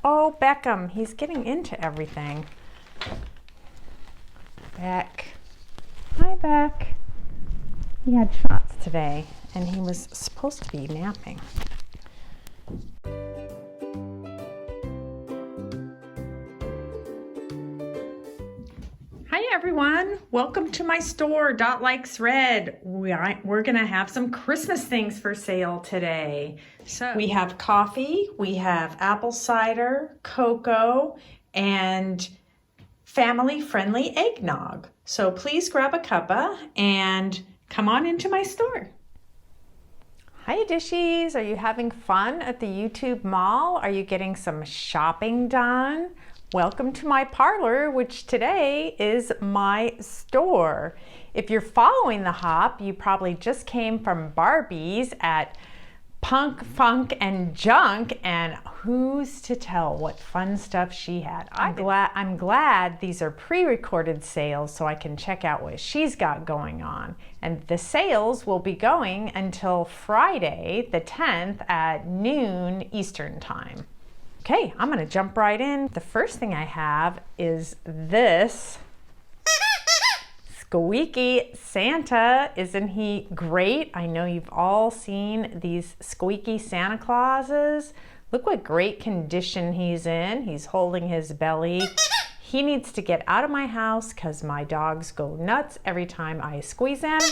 Oh, Beckham, he's getting into everything. Beck. Hi, Beck. He had shots today, and he was supposed to be napping. Hi everyone, welcome to my store, Dotlikesred. We're gonna have some Christmas things for sale today. So we have coffee, we have apple cider, cocoa, and family-friendly eggnog. So please grab a cuppa and come on into my store. Hi Dishies, are you having fun at the YouTube Mall? Are you getting some shopping done? Welcome to my parlor, which today is my store. If you're following the hop, you probably just came from Barbie's at Punk, Funk, and Junk, and who's to tell what fun stuff she had. I'm glad these are pre-recorded sales so I can check out what she's got going on. And the sales will be going until Friday, the 10th at noon Eastern time. Okay, I'm gonna jump right in. The first thing I have is this squeaky Santa. Isn't he great? I know you've all seen these squeaky Santa Clauses. Look what great condition he's in. He's holding his belly. He needs to get out of my house because my dogs go nuts every time I squeeze him.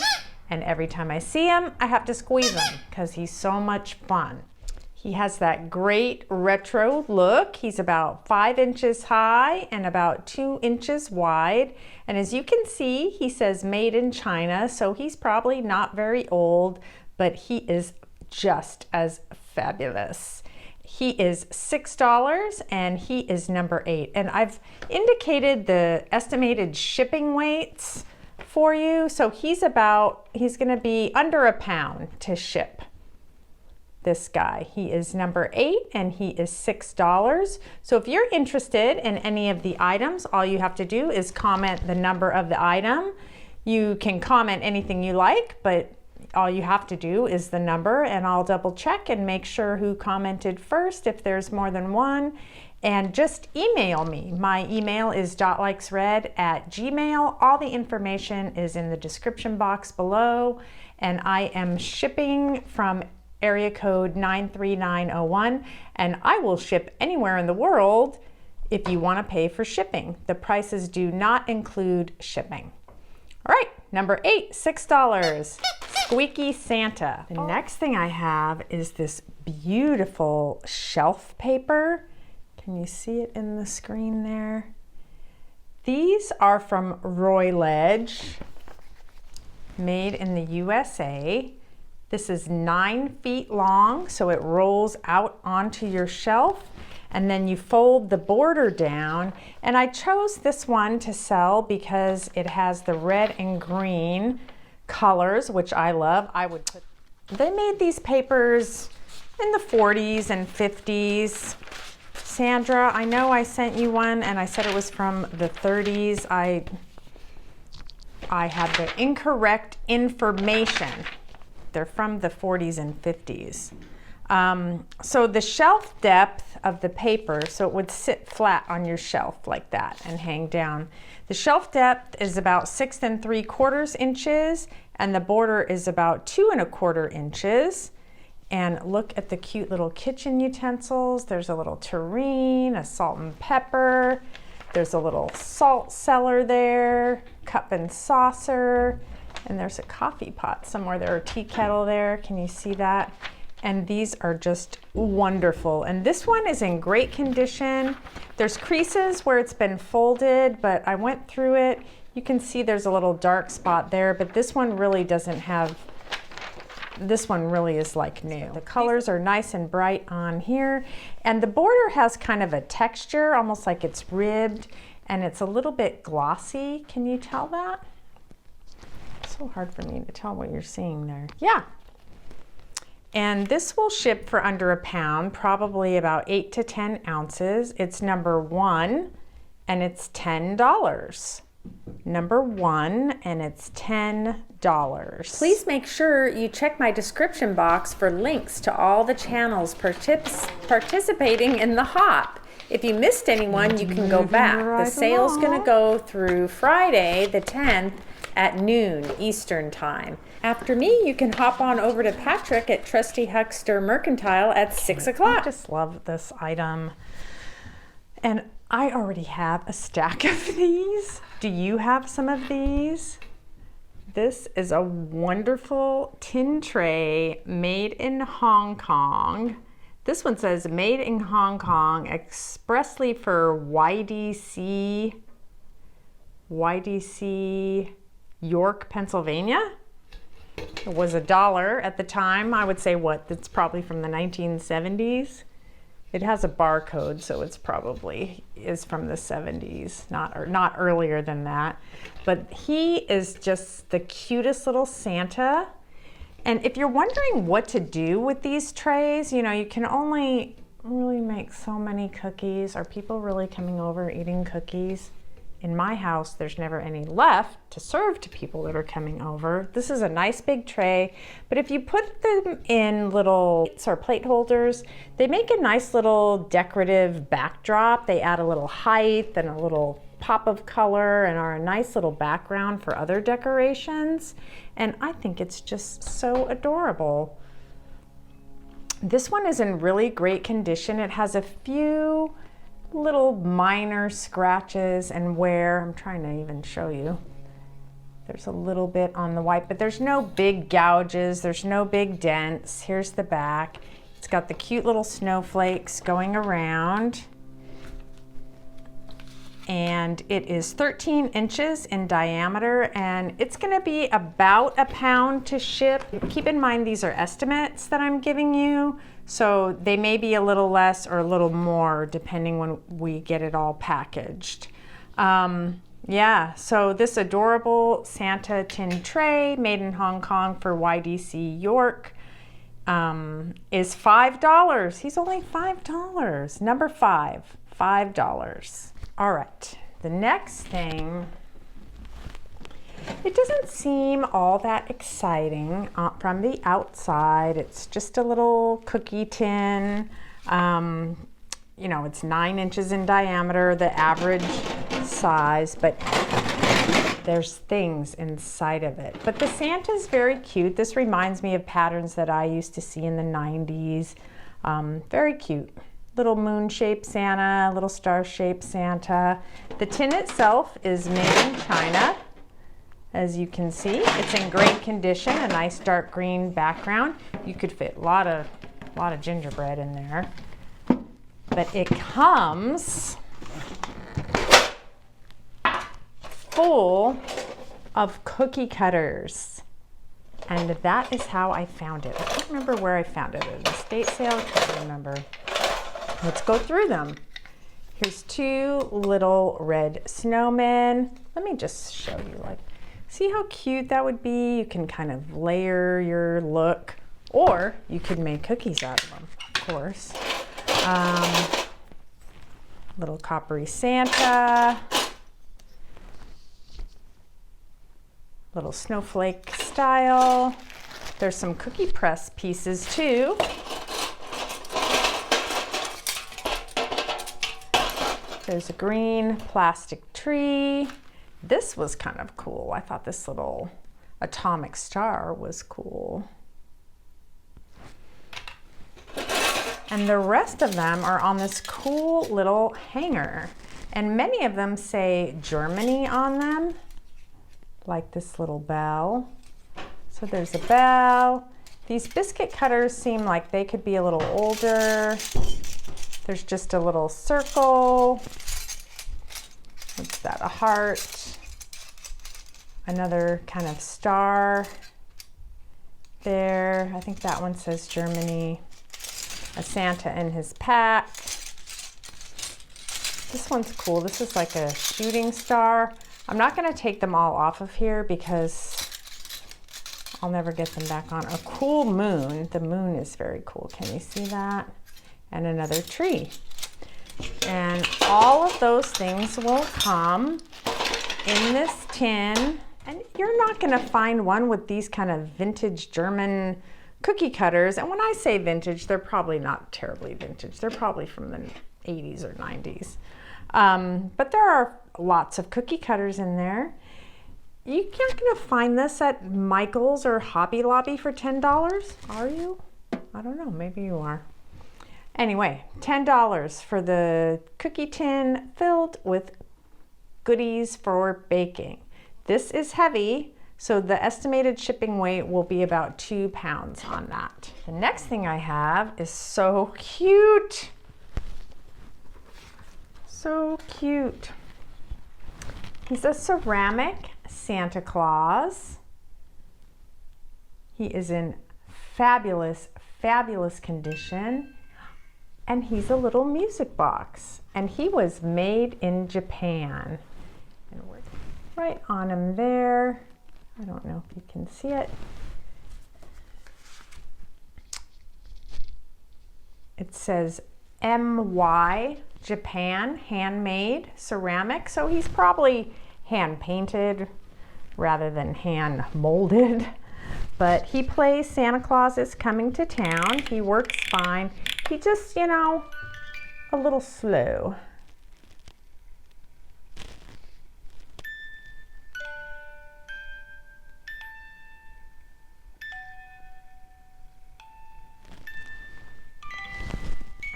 And every time I see him, I have to squeeze him because he's so much fun. He has that great retro look. He's about 5 inches high and about 2 inches wide. And as you can see, he says made in China, so he's probably not very old, but he is just as fabulous. He is $6 and he is number 8. And I've indicated the estimated shipping weights for you. So he's gonna be under a pound to ship. This guy. He is number 8 and he is $6. So if you're interested in any of the items, all you have to do is comment the number of the item. You can comment anything you like, but all you have to do is the number, and I'll double check and make sure who commented first if there's more than one. And just email me. My email is dotlikesred@gmail. All the information is in the description box below, and I am shipping from area code 93901, and I will ship anywhere in the world if you want to pay for shipping. The prices do not include shipping. All right, number 8, $6, Squeaky Santa. The next thing I have is this beautiful shelf paper. Can you see it in the screen there? These are from Royledge, made in the USA. This is 9 feet long, so it rolls out onto your shelf, and then you fold the border down. And I chose this one to sell because it has the red and green colors, which I love. They made these papers in the 40s and 50s. Sandra, I know I sent you one and I said it was from the 30s. I had the incorrect information. They're from the 40s and 50s. So the shelf depth of the paper, so it would sit flat on your shelf like that and hang down. The shelf depth is about 6 3/4 inches, and the border is about 2 1/4 inches. And look at the cute little kitchen utensils. There's a little tureen, a salt and pepper. There's a little salt cellar there, cup and saucer. And there's a coffee pot somewhere there, or tea kettle there. Can you see that? And these are just wonderful. And this one is in great condition. There's creases where it's been folded, but I went through it. You can see there's a little dark spot there, but this one really doesn't have, this one really is like new. The colors are nice and bright on here. And the border has kind of a texture, almost like it's ribbed, and it's a little bit glossy. Can you tell that? So hard for me to tell what you're seeing there. Yeah. And this will ship for under a pound, probably about 8 to 10 ounces. It's number 1 and it's $10. Number 1 and it's $10. Please make sure you check my description box for links to all the channels participating in the hop. If you missed anyone, you can go back. The sale's going to go through Friday, the 10th at noon Eastern time. After me, you can hop on over to Patrick at Trustee Huckster Mercantile at 6 o'clock. I just love this item. And I already have a stack of these. Do you have some of these? This is a wonderful tin tray made in Hong Kong. This one says made in Hong Kong expressly for YDC York, Pennsylvania. It was $1 at the time. I would say it's probably from the 1970s. It has a barcode, so it's probably is from the 70s, not earlier than that. But he is just the cutest little Santa. And if you're wondering what to do with these trays, you can only really make so many cookies. Are people really coming over eating cookies? In my house, there's never any left to serve to people that are coming over. This is a nice big tray, but if you put them in little plates or plate holders, they make a nice little decorative backdrop. They add a little height and a little pop of color and are a nice little background for other decorations. And I think it's just so adorable. This one is in really great condition. It has a few little minor scratches and wear. I'm trying to even show you. There's a little bit on the white, but there's no big gouges. There's no big dents. Here's the back. It's got the cute little snowflakes going around. And it is 13 inches in diameter, and it's gonna be about a pound to ship. Keep in mind, these are estimates that I'm giving you, so they may be a little less or a little more depending when we get it all packaged. Yeah, so this adorable Santa tin tray made in Hong Kong for YDC York is $5. He's only $5. Number 5, $5. All right, the next thing, it doesn't seem all that exciting from the outside. It's just a little cookie tin. It's 9 inches in diameter, the average size, but there's things inside of it. But the Santa's very cute. This reminds me of patterns that I used to see in the 90s. Very cute. Little moon-shaped Santa, little star-shaped Santa. The tin itself is made in China, as you can see. It's in great condition, a nice dark green background. You could fit a lot of gingerbread in there. But it comes full of cookie cutters. And that is how I found it. I can't remember where I found it. At an estate sale, I can't remember. Let's go through them. Here's 2 little red snowmen. Let me just show you, see how cute that would be? You can kind of layer your look, or you could make cookies out of them, of course. Little coppery Santa. Little snowflake style. There's some cookie press pieces too. There's a green plastic tree. This was kind of cool. I thought this little atomic star was cool. And the rest of them are on this cool little hanger. And many of them say Germany on them, like this little bell. So there's a bell. These biscuit cutters seem like they could be a little older. There's just a little circle. What's that, a heart? Another kind of star there. I think that one says Germany. A Santa in his pack. This one's cool. This is like a shooting star. I'm not gonna take them all off of here because I'll never get them back on. A cool moon. The moon is very cool. Can you see that? And another tree. And all of those things will come in this tin. And you're not gonna find one with these kind of vintage German cookie cutters. And when I say vintage, they're probably not terribly vintage. They're probably from the 80s or 90s. But there are lots of cookie cutters in there. You're not going to find this at Michael's or Hobby Lobby for $10, are you? I don't know, maybe you are. Anyway, $10 for the cookie tin filled with goodies for baking. This is heavy, so the estimated shipping weight will be about 2 pounds on that. The next thing I have is so cute. So cute. He's a ceramic Santa Claus. He is in fabulous, fabulous condition. And he's a little music box. And he was made in Japan. And we're right on him there. I don't know if you can see it. It says MY Japan, handmade ceramic. So he's probably hand painted rather than hand molded. But he plays Santa Claus is coming to town. He works fine. He just, you know, a little slow.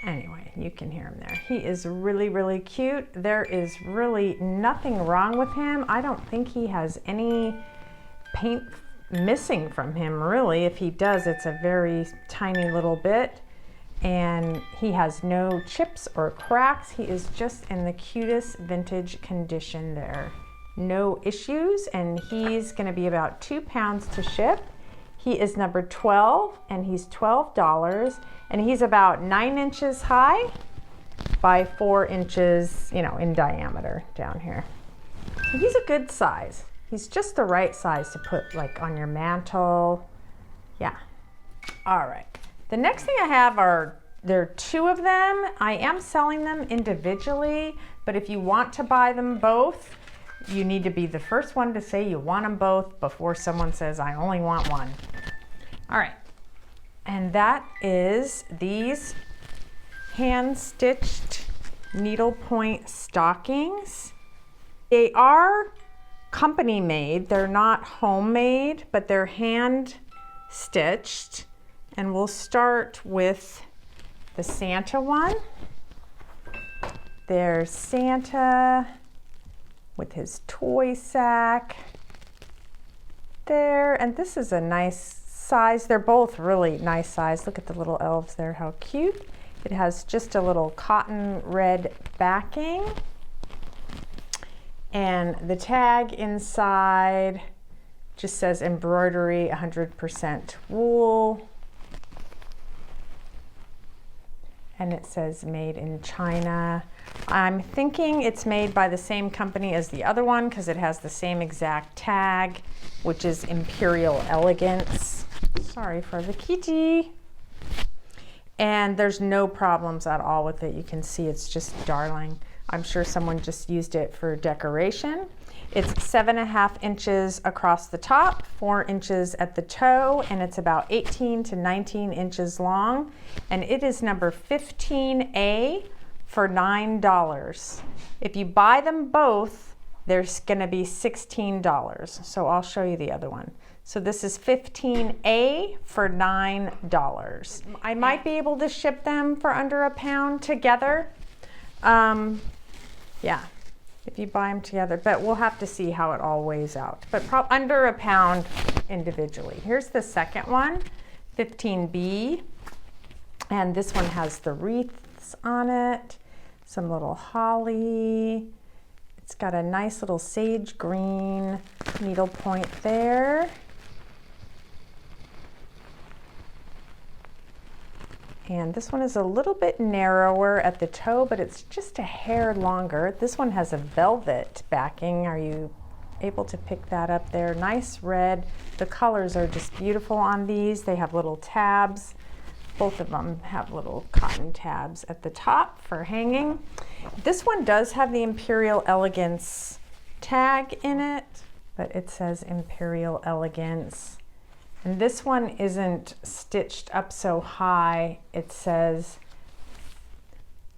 Anyway, you can hear him there. He is really, really cute. There is really nothing wrong with him. I don't think he has any paint missing from him, really. If he does, it's a very tiny little bit. And he has no chips or cracks. He is just in the cutest vintage condition there. No issues, and he's gonna be about 2 pounds to ship. He is number 12, and he's $12, and he's about 9 inches high by 4 inches, you know, in diameter down here. So he's a good size. He's just the right size to put like on your mantle. Yeah. All right. The next thing I have there are 2 of them. I am selling them individually, but if you want to buy them both, you need to be the first one to say you want them both before someone says, I only want one. All right. And that is these hand-stitched needlepoint stockings. They are company made. They're not homemade, but they're hand stitched. And we'll start with the Santa one. There's Santa with his toy sack there. And this is a nice size. They're both really nice size. Look at the little elves there, how cute. It has just a little cotton red backing. And the tag inside just says embroidery, 100% wool. And it says made in China. I'm thinking it's made by the same company as the other one because it has the same exact tag, which is Imperial Elegance. Sorry for the kitty. And there's no problems at all with it. You can see it's just darling. I'm sure someone just used it for decoration. It's 7.5 inches across the top, 4 inches at the toe, and it's about 18 to 19 inches long. And it is number 15A for $9. If you buy them both, there's gonna be $16. So I'll show you the other one. So this is 15A for $9. I might be able to ship them for under a pound together. Yeah, if you buy them together, but we'll have to see how it all weighs out. But under a pound individually. Here's the second one, 15B. And this one has the wreaths on it, some little holly. It's got a nice little sage green needlepoint there. And this one is a little bit narrower at the toe, but it's just a hair longer. This one has a velvet backing. Are you able to pick that up there? Nice red. The colors are just beautiful on these. They have little tabs. Both of them have little cotton tabs at the top for hanging. This one does have the Imperial Elegance tag in it, but it says Imperial Elegance. And this one isn't stitched up so high. It says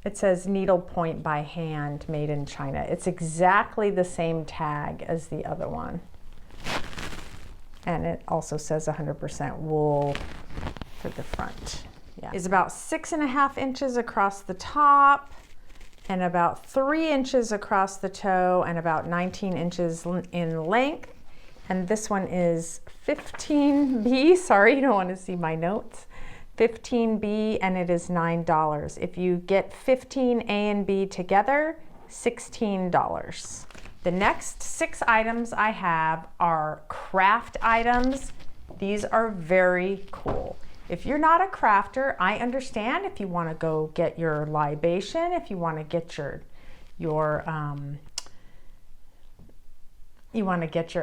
It says needlepoint by hand, made in China. It's exactly the same tag as the other one. And it also says 100% wool for the front. Yeah. It's about 6.5 inches across the top and about 3 inches across the toe and about 19 inches in length. And this one is 15B. Sorry, you don't want to see my notes. 15B, and it is $9. If you get 15A and B together, $16. The next 6 items I have are craft items. These are very cool. If you're not a crafter, I understand if you want to go get your libation, if you want to get your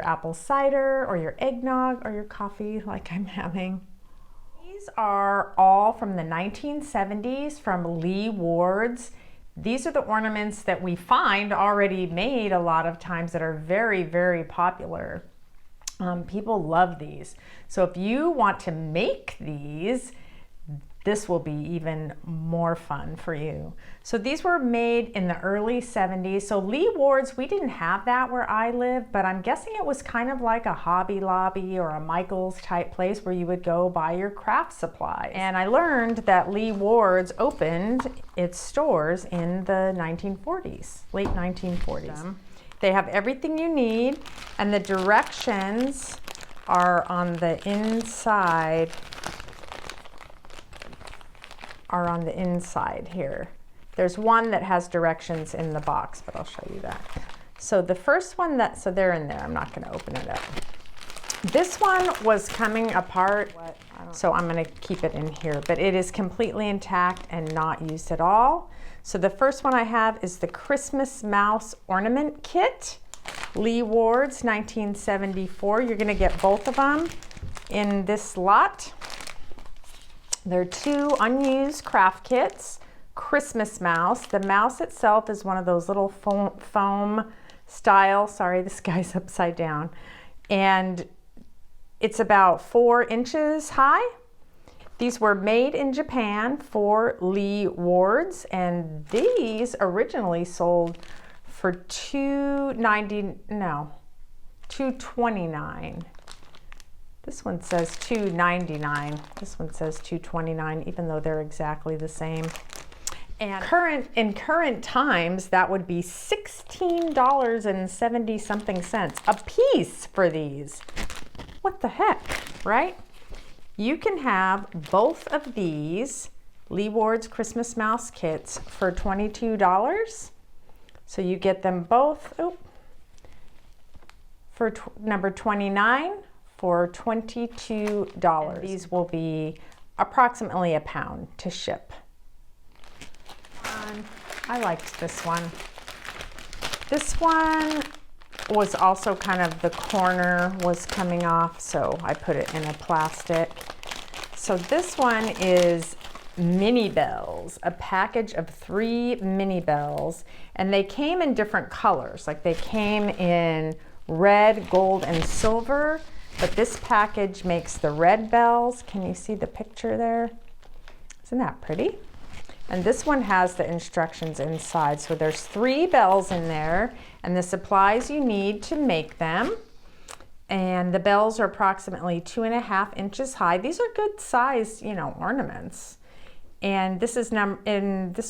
apple cider or your eggnog or your coffee like I'm having. These are all from the 1970s from Lee Ward's. These are the ornaments that we find already made a lot of times that are very, very popular. People love these. So if you want to make these, this will be even more fun for you. So these were made in the early 70s. So Lee Ward's, we didn't have that where I live, but I'm guessing it was kind of like a Hobby Lobby or a Michael's type place where you would go buy your craft supplies. And I learned that Lee Ward's opened its stores in the 1940s, late 1940s. They have everything you need, and the directions are on the inside. Here. There's one that has directions in the box, but I'll show you that. So the first one so they're in there. I'm not going to open it up. This one was coming apart, so I'm going to keep it in here, but it is completely intact and not used at all. So the first one I have is the Christmas Mouse Ornament Kit, Lee Ward's 1974. You're going to get both of them in this lot. They're 2 unused craft kits. Christmas mouse. The mouse itself is one of those little foam style. Sorry, this guy's upside down. And it's about 4 inches high. These were made in Japan for Lee Ward's, and these originally sold for $229. This one says $299. This one says $229, even though they're exactly the same. And in current times, that would be $16.70 something a piece for these. What the heck, right? You can have both of these Lee Ward's Christmas Mouse kits for $22. So you get them both for number 29 for $22. And these will be approximately a pound to ship. I liked this one. This one was also kind of, the corner was coming off, so I put it in a plastic. So this one is mini bells, a package of 3 mini bells, and they came in different colors. Like they came in red, gold, and silver, but this package makes the red bells. Can you see the picture there? Isn't that pretty? And this one has the instructions inside. So there's 3 bells in there and the supplies you need to make them. And the bells are approximately 2.5 inches high. These are good size, ornaments. And this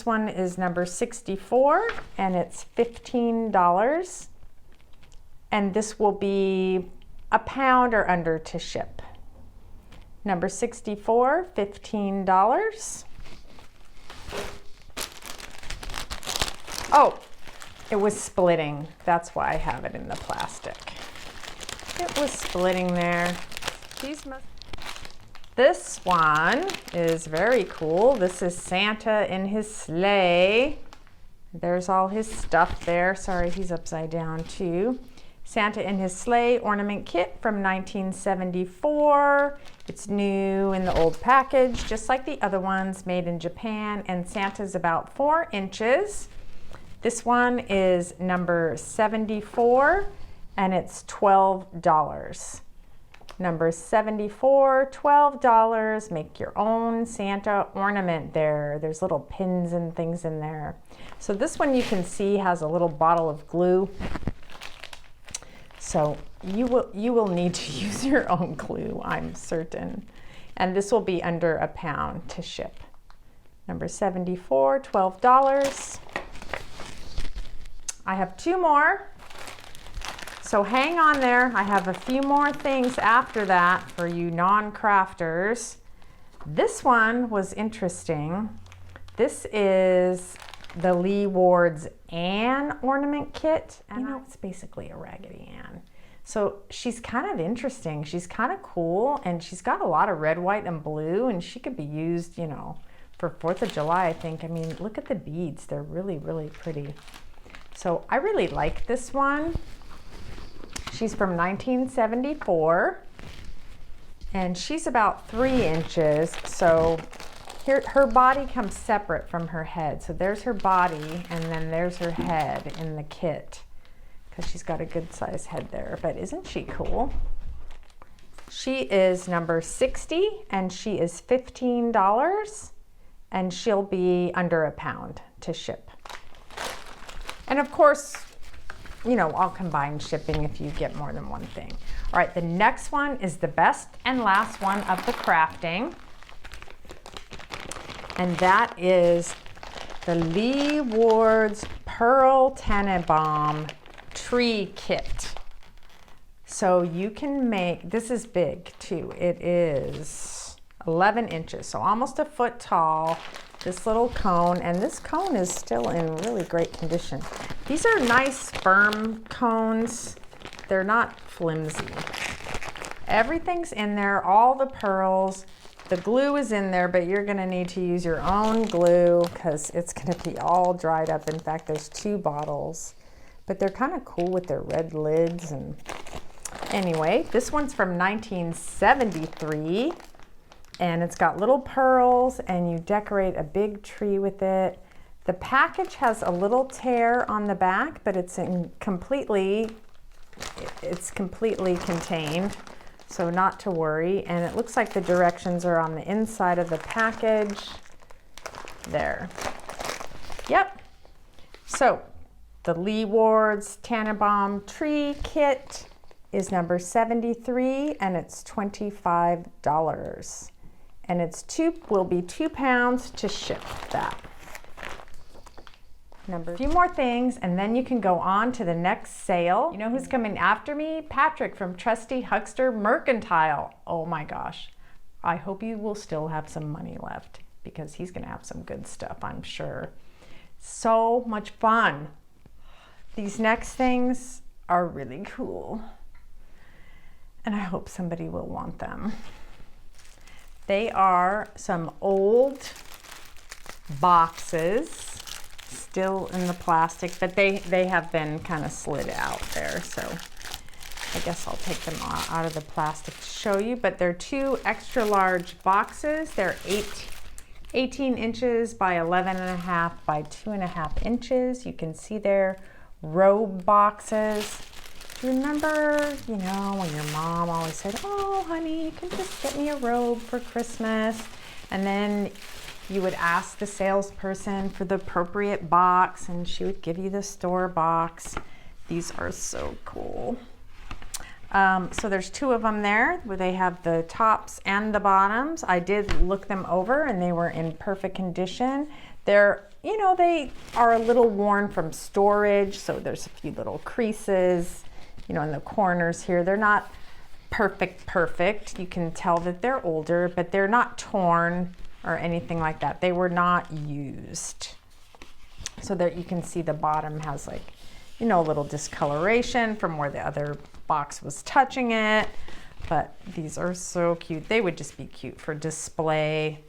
one is number 64, and it's $15. And this will be a pound or under to ship. Number 64, $15. Oh, it was splitting. That's why I have it in the plastic. It was splitting there. This one is very cool. This is Santa in his sleigh. There's all his stuff there. Sorry, he's upside down too. Santa in his sleigh ornament kit from 1974. It's new in the old package, just like the other ones, made in Japan, and Santa's about 4 inches. This one is number 74, and it's $12. Number 74, $12. Make your own Santa ornament there. There's little pins and things in there. So this one you can see has a little bottle of glue. So you will need to use your own glue, I'm certain. And this will be under £1 to ship. Number 74, $12. I have 2 more. So hang on there. I have a few more things after that for you non-crafters. This one was interesting. This is the Lee Ward's Anne ornament kit. And you know, it's basically a Raggedy Ann. So she's kind of interesting. She's kind of cool, and she's got a lot of red, white, and blue, and she could be used, you know, for 4th of July, I think. I mean, look at the beads. They're really, really pretty. So I really like this one. She's from 1974, and she's about 3 inches. So here, her body comes separate from her head. So there's her body, and then there's her head in the kit, because she's got a good size head there. But isn't she cool? She is number 60, and she is $15, and she'll be under £1 to ship. And of course, you know, I'll combine shipping if you get more than one thing. All right, the next one is the best and last one of the crafting. And that is the Lee Ward's Pearl Tannenbaum Tree Kit. So you can make, this is big too. It is 11 inches, so almost a foot tall. This little cone, and this cone is still in really great condition. These are nice firm cones. They're not flimsy. Everything's in there, all the pearls. The glue is in there, but you're gonna need to use your own glue because it's gonna be all dried up. In fact, there's 2 bottles, but they're kind of cool with their red lids. And anyway, this one's from 1973. And it's got little pearls, and you decorate a big tree with it. The package has a little tear on the back, but it's completely contained, so not to worry. And it looks like the directions are on the inside of the package. There. Yep. So the Lee Ward's Tannenbaum Tree Kit is number 73, and it's $25. And will be £2 to ship that. A few more things, and then you can go on to the next sale. You know who's coming after me? Patrick from Trustee, Huckster, Mercantile. Oh my gosh. I hope you will still have some money left, because he's gonna have some good stuff, I'm sure. So much fun. These next things are really cool, and I hope somebody will want them. They are some old boxes, still in the plastic, but they have been kind of slid out there. So I guess I'll take them out of the plastic to show you. But they're 2 extra large boxes. They're 18 inches by 11.5 by 2.5 inches. You can see their robe boxes. Do you remember, you know, when your mom always said, oh, honey, you can just get me a robe for Christmas? And then you would ask the salesperson for the appropriate box, and she would give you the store box. These are so cool. So there's 2 of them there, where they have the tops and the bottoms. I did look them over, and they were in perfect condition. They're, you know, they are a little worn from storage, so there's a few little creases, you know, in the corners here. They're not perfect. You can tell that they're older, but they're not torn or anything like that. They were not used. So that you can see the bottom has, like, you know, a little discoloration from where the other box was touching it. But these are so cute. They would just be cute for display.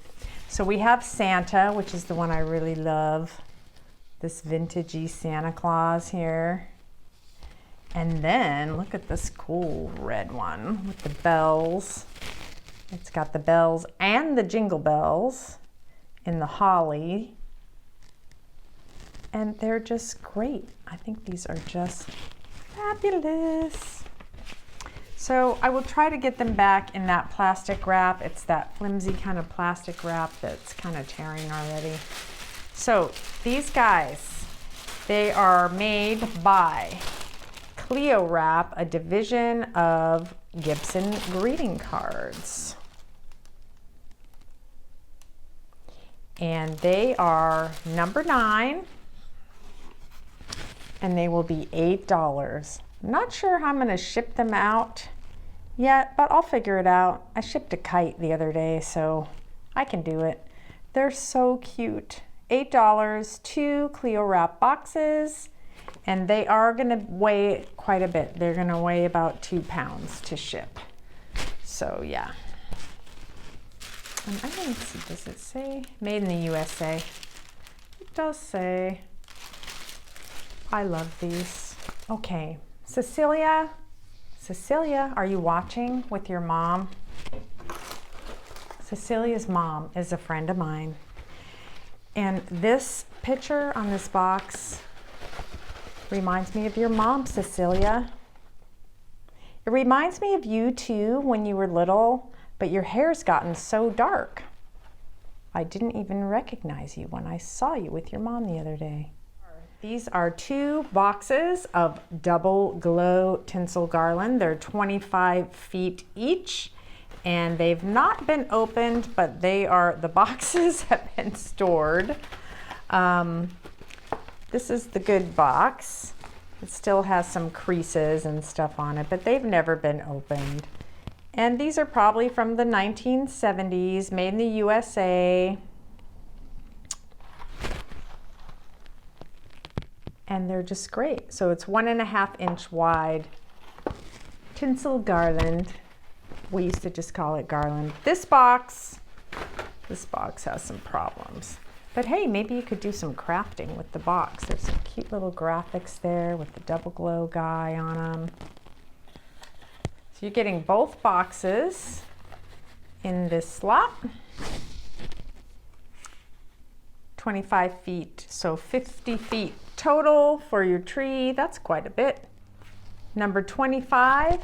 So we have Santa, which is the one I really love. This vintagey Santa Claus here. And then look at this cool red one with the bells. It's got the bells and the jingle bells in the holly. And they're just great. I think these are just fabulous. So I will try to get them back in that plastic wrap. It's that flimsy kind of plastic wrap that's kind of tearing already. So these guys, they are made by Clio Wrap, a division of Gibson greeting cards. And they are number 9, and they will be $8. I'm not sure how I'm going to ship them out yet, but I'll figure it out. I shipped a kite the other day, so I can do it. They're so cute. $8, 2 Clio Wrap boxes, and they are going to weigh quite a bit. They're going to weigh about 2 pounds to ship. So yeah. I didn't see, does it say made in the USA? It does say. I love these. Okay, Cecilia, are you watching with your mom? Cecilia's mom is a friend of mine. And this picture on this box reminds me of your mom, Cecilia. It reminds me of you too when you were little, but your hair's gotten so dark. I didn't even recognize you when I saw you with your mom the other day. These are 2 boxes of double glow tinsel garland. They're 25 feet each, and they've not been opened, but the boxes have been stored. This is the good box. It still has some creases and stuff on it, but they've never been opened. And these are probably from the 1970s, made in the USA. And they're just great. So it's 1.5 inch wide tinsel garland. We used to just call it garland. This box has some problems. But hey, maybe you could do some crafting with the box. There's some cute little graphics there with the double glow guy on them. So you're getting both boxes in this slot. 25 feet, so 50 feet total for your tree. That's quite a bit. Number 25,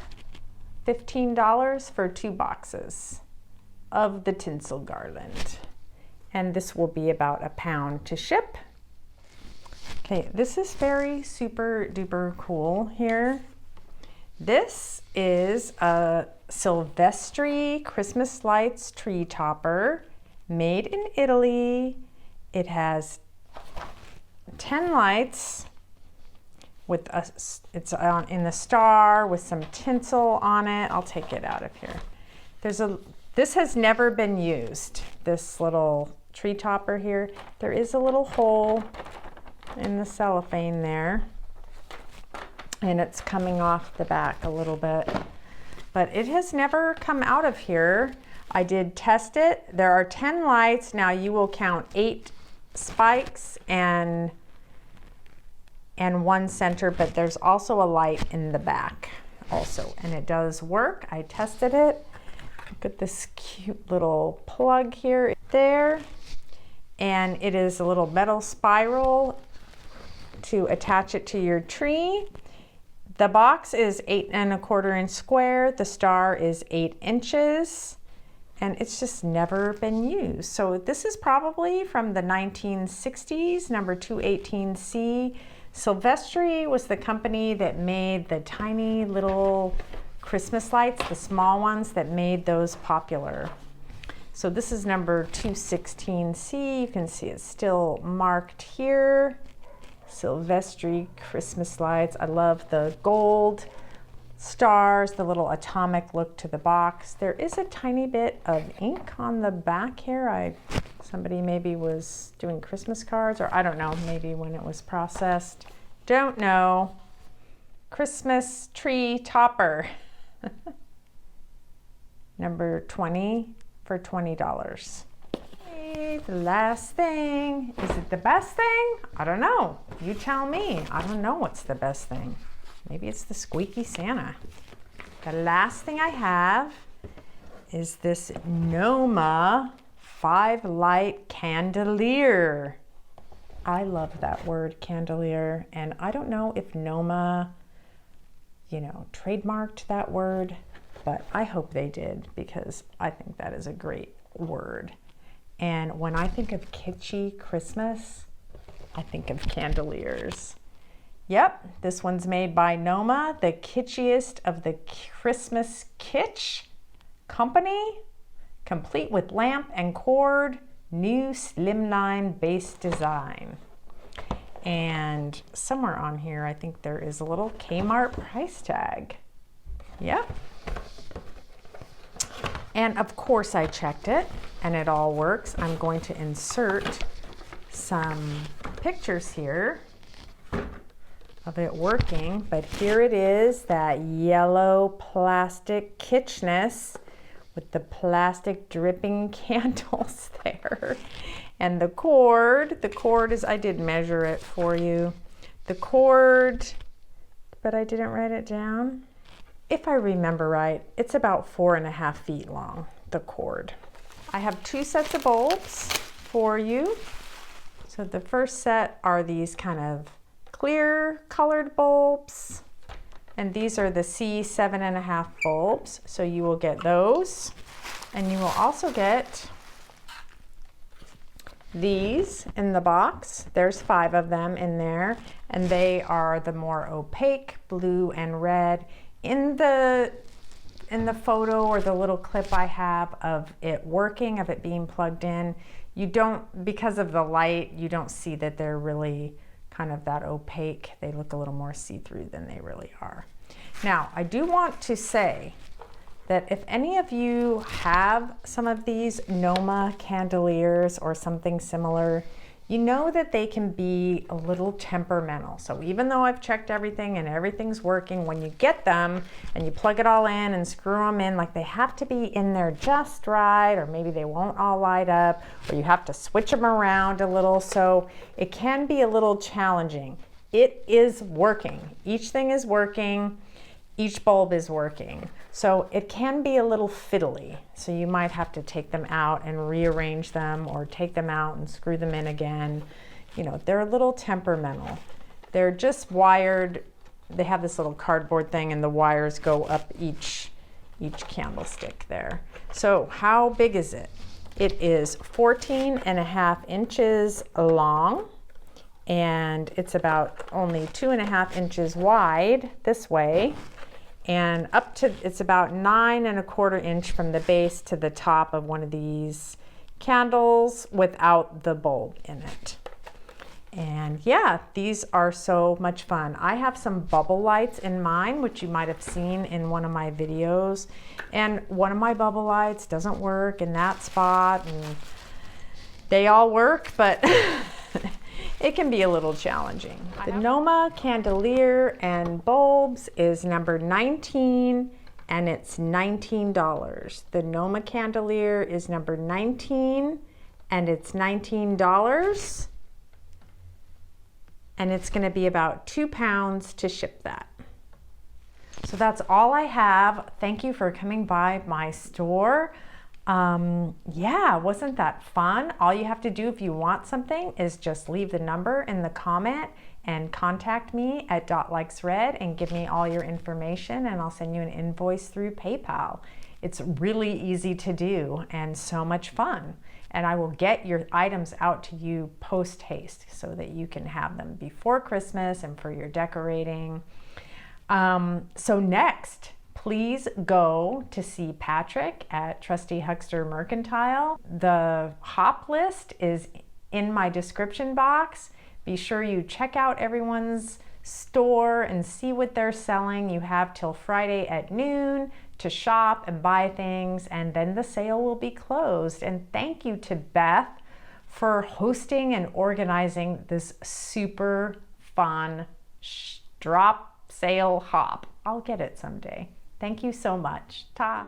$15 for 2 boxes of the tinsel garland. And this will be about £1 pound to ship. Okay, this is very super duper cool here. This is a Silvestri Christmas lights tree topper made in Italy. It has 10 lights with it's in the star with some tinsel on it. I'll take it out of here. This has never been used, this little tree topper here. There is a little hole in the cellophane there, and it's coming off the back a little bit, but it has never come out of here. I did test it. There are 10 lights. Now you will count 8 spikes and 1 center, but there's also a light in the back also, and it does work. I tested it. Look at this cute little plug here, there, and it is a little metal spiral to attach it to your tree. The box is 8¼ inch square. The star is 8 inches, and it's just never been used. So this is probably from the 1960s, number 218C. Silvestri was the company that made the tiny little Christmas lights, the small ones that made those popular. So this is number 216C. You can see it's still marked here. Silvestri Christmas lights. I love the gold stars, the little atomic look to the box. There is a tiny bit of ink on the back here. Somebody maybe was doing Christmas cards, or I don't know, maybe when it was processed. Don't know. Christmas tree topper. Number 20 for $20. Okay, the last thing. Is it the best thing? I don't know. You tell me. I don't know what's the best thing. Maybe it's the squeaky Santa. The last thing I have is this Noma 5-light chandelier. I love that word, chandelier, and I don't know if Noma, trademarked that word. but I hope they did because I think that is a great word. And when I think of kitschy Christmas, I think of candeliers. Yep, this one's made by Noma, the kitschiest of the Christmas kitsch company, complete with lamp and cord, new slimline base design. And somewhere on here, I think there is a little Kmart price tag. Yep. And of course I checked it and it all works. I'm going to insert some pictures here of it working, but here it is, that yellow plastic kitschness with the plastic dripping candles there. And the cord is, I did measure it for you. The cord, but I didn't write it down. If I remember right, it's about 4.5 feet long, the cord. I have 2 sets of bulbs for you. So the first set are these kind of clear colored bulbs, and these are the C7.5 bulbs, so you will get those, and you will also get these in the box. There's 5 of them in there, and they are the more opaque blue and red. In the photo or the little clip I have of it working, of it being plugged in, you don't, because of the light, you don't see that they're really kind of that opaque. They look a little more see-through than they really are. Now, I do want to say that if any of you have some of these Noma candeliers or something similar, you know that they can be a little temperamental. So even though I've checked everything and everything's working, when you get them and you plug it all in and screw them in, like they have to be in there just right, or maybe they won't all light up, or you have to switch them around a little. So it can be a little challenging. It is working. Each thing is working. Each bulb is working. So it can be a little fiddly. So you might have to take them out and rearrange them, or take them out and screw them in again. You know, they're a little temperamental. They're just wired. They have this little cardboard thing and the wires go up each candlestick there. So how big is it? It is 14.5 inches long, and it's about only 2.5 inches wide this way. And up to, it's about 9.25 inches from the base to the top of one of these candles without the bulb in it. And yeah, these are so much fun. I have some bubble lights in mine, which you might have seen in one of my videos. And one of my bubble lights doesn't work in that spot, and they all work, but it can be a little challenging. The Noma candelier and bulbs is number 19, and it's $19. The Noma candelier is number 19, and it's $19. And it's gonna be about 2 pounds to ship that. So that's all I have. Thank you for coming by my store. Yeah, wasn't that fun? All you have to do if you want something is just leave the number in the comment and contact me at Dotlikesred and give me all your information, and I'll send you an invoice through PayPal. It's really easy to do and so much fun. And I will get your items out to you post haste so that you can have them before Christmas and for your decorating. So next, please go to see Patrick at Trustee Huckster Mercantile. The hop list is in my description box. Be sure you check out everyone's store and see what they're selling. You have till Friday at noon to shop and buy things, and then the sale will be closed. And thank you to Beth for hosting and organizing this super fun drop sale hop. I'll get it someday. Thank you so much. Ta.